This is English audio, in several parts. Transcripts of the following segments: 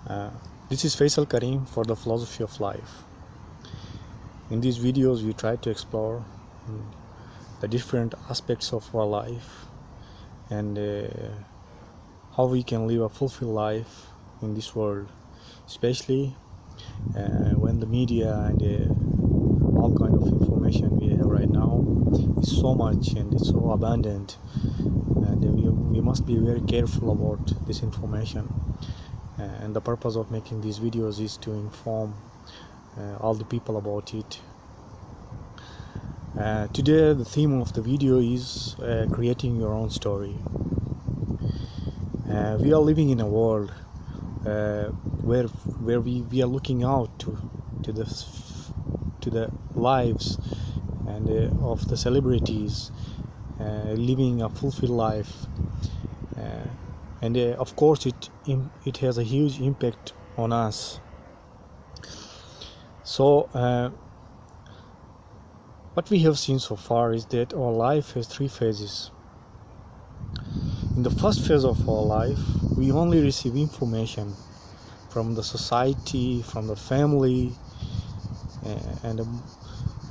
Uh, this is Faisal Karim for the Philosophy of Life. In these videos we try to explore the different aspects of our life and how we can live a fulfilled life in this world, especially when the media and all kind of information we have right now is so much and it's so abundant, and we must be very careful about this information. And the purpose of making these videos is to inform all the people about it. Today the theme of the video is creating your own story. We are living in a world where we are looking out to the lives and of the celebrities living a fulfilled life, and of course it has a huge impact on us. So what we have seen so far is that our life has three phases. In the first phase of our life, we only receive information from the society, from the family, and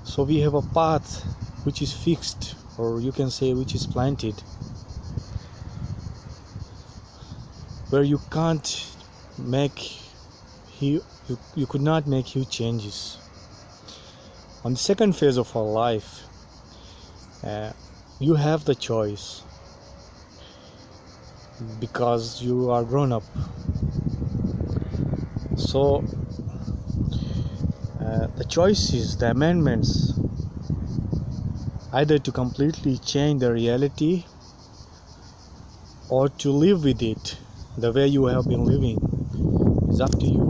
so we have a path which is fixed, or you can say which is planted, where you can't make you could not make huge changes. On the second phase of our life, you have the choice because you are grown up. So the choices, the amendments, either to completely change the reality or to live with it the way you have been living, is up to you.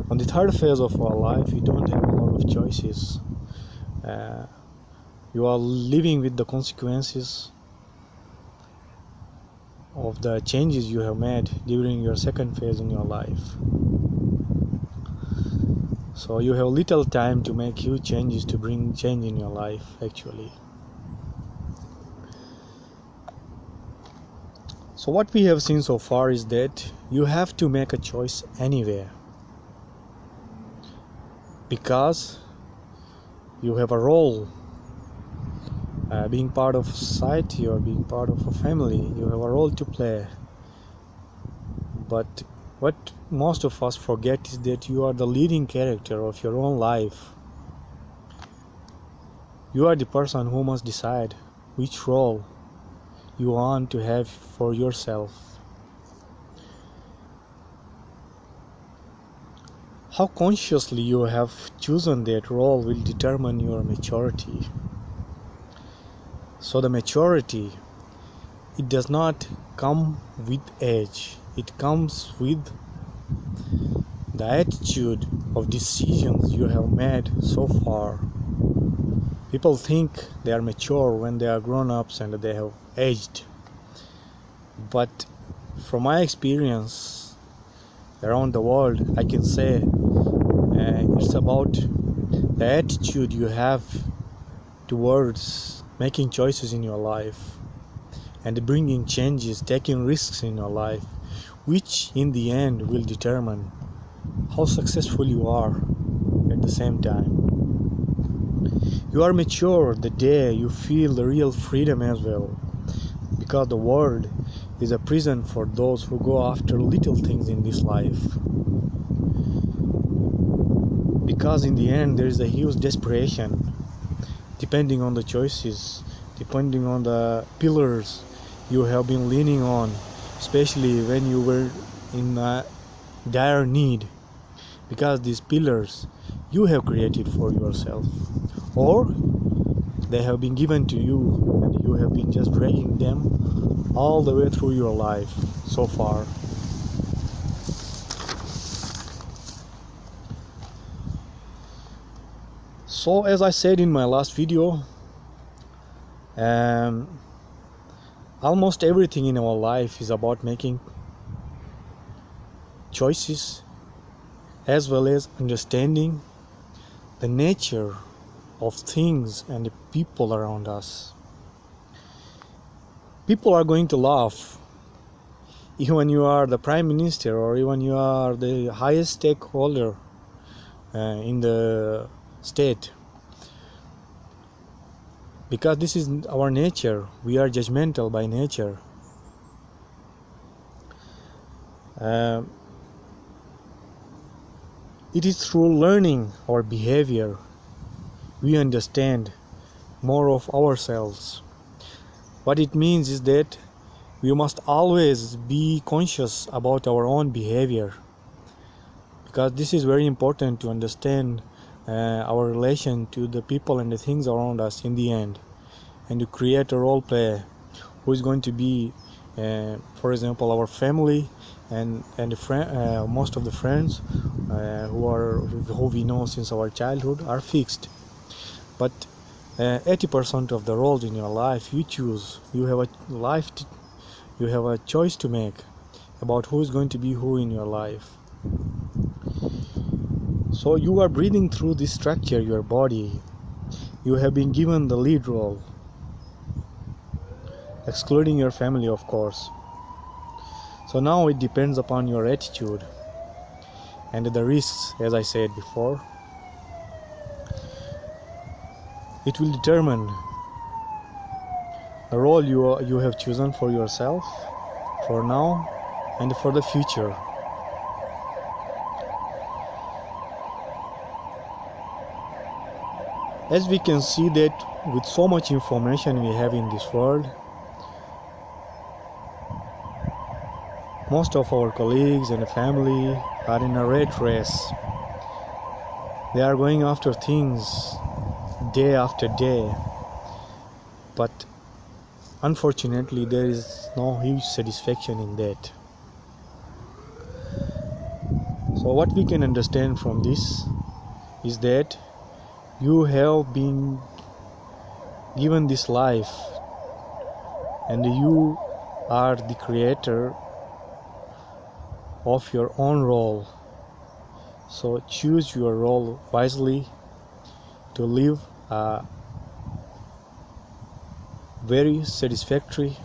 On the third phase of our life, you don't have a lot of choices. You are living with the consequences of the changes you have made during your second phase in your life. So you have little time to make huge changes, to bring change in your life actually. So what we have seen so far is that you have to make a choice anywhere, because you have a role. Being part of society or being part of a family, you have a role to play. But what most of us forget is that you are the leading character of your own life. You are the person who must decide which role you want to have for yourself. How consciously you have chosen that role will determine your maturity. So the maturity, it does not come with age, it comes with the attitude of decisions you have made so far. People think they are mature when they are grown-ups and they have aged, but from my experience around the world, I can say it's about the attitude you have towards making choices in your life and bringing changes, taking risks in your life, which in the end will determine how successful you are at the same time. You are mature the day you feel the real freedom as well, because the world is a prison for those who go after little things in this life. Because in the end there is a huge desperation, depending on the choices, depending on the pillars you have been leaning on, especially when you were in dire need, because these pillars you have created for yourself, or they have been given to you and you have been just dragging them all the way through your life so far. So as I said in my last video, almost everything in our life is about making choices as well as understanding the nature of things and the people around us. People are going to laugh even you are the prime minister, or even you are the highest stakeholder in the state, because this is our nature. We are judgmental by nature. It is through learning our behavior we understand more of ourselves. What it means is that we must always be conscious about our own behavior, because this is very important to understand our relation to the people and the things around us in the end, and to create a role play who is going to be, for example, our family and most of the friends who we know since our childhood are fixed. But 80% of the roles in your life you choose. You have a choice to make about who is going to be who in your life. So you are breathing through this structure, your body. You have been given the lead role, excluding your family, of course. So now it depends upon your attitude and the risks, as I said before. It will determine the role you have chosen for yourself, for now and for the future. As we can see that with so much information we have in this world, most of our colleagues and family are in a rat race. They are going after things day after day, but unfortunately there is no huge satisfaction in that. So what we can understand from this is that you have been given this life, and you are the creator of your own role. So choose your role wisely to live a very satisfactory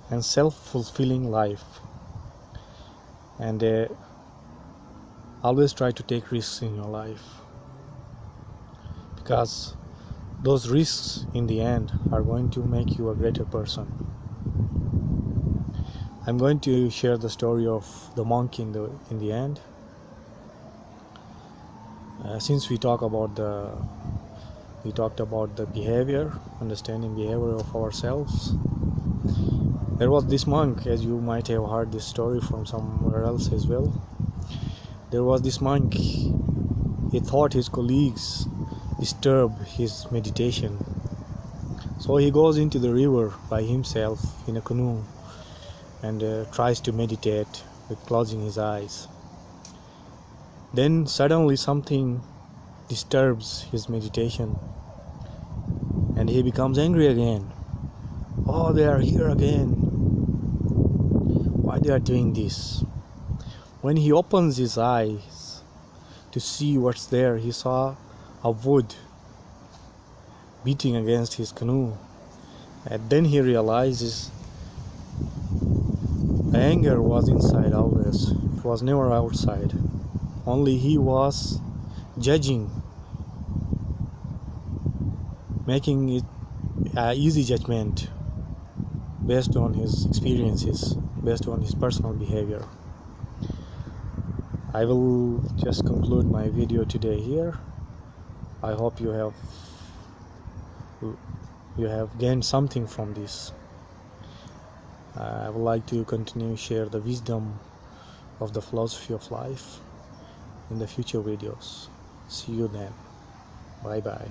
and self-fulfilling life, and always try to take risks in your life, because those risks in the end are going to make you a greater person. I'm going to share the story of the monk in the end. Since we talked about the behavior, understanding behavior of ourselves, there was this monk, as you might have heard this story from somewhere else as well. There was this monk, he thought his colleagues disturb his meditation, so he goes into the river by himself in a canoe and tries to meditate with closing his eyes. Then suddenly something disturbs his meditation and he becomes angry again. Oh, they are here again. Why they are doing this? When he opens his eyes to see what's there, he saw a wood beating against his canoe, and then he realizes the anger was inside always. It was never outside. Only he was judging, making it an easy judgment based on his experiences, based on his personal behavior. I will just conclude my video today here. I hope you have gained something from this. I would like to continue share the wisdom of the philosophy of life in the future videos. See you then. Bye bye.